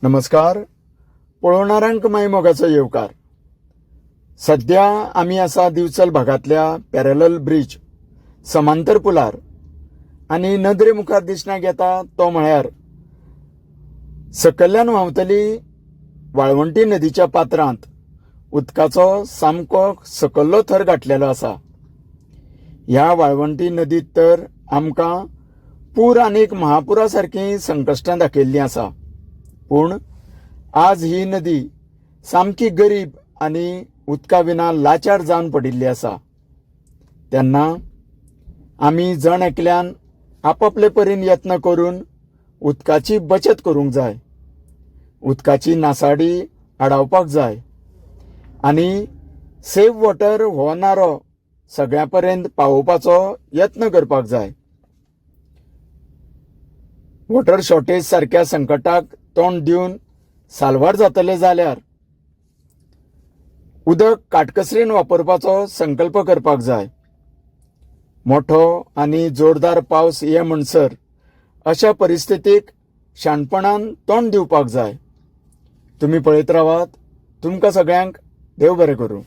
नमस्कार. पळोवणाऱ्यांक माई मोगाचो येवकार. सध्या आमी आसा दिवचल भागातल्या पॅरलल ब्रिज समांतर पुलार आनी नदरे मुखार दिसण्याक येता तो म्हळ्यार सकयल्यान व्हांवतली वाळवंटी नदीच्या पात्रांत उदकाचो सामको सकयल्लो थर गाठलेलो आसा. ह्या वाळवंटी नदीत तर आमकां पूर आनीक महापुरा सारकीं संकश्टां दाखयल्लीं आसा. पूण आज ही नदी सामकी गरीब आनी उदका विना लाचार जावन पडिल्ली आसा. तेन्ना आमी जण एकल्यान आपापले परीन यत्न करून उदकाची बचत करूंक जाय, उदकाची नासाडी आडावपाक जाय आनी सेव वॉटर हो नारो सगळ्या पर्यंत पावोवपाचो यत्न करपाक जाय. वॉटर शॉर्टेज सारक्या संकटाक तोंड दिवन साल्वार जातले जाल्यार उदक काटकसरीन वापरपाचो संकल्प करपाक जाय. मोठो आनी जोरदार पावस ये म्हणसर अशा परिस्थितीक शाणपणान तोंड दिवपाक जाय. तुम्ही पळयत रावात. तुमकां सगळ्यांक देव बरें करूं.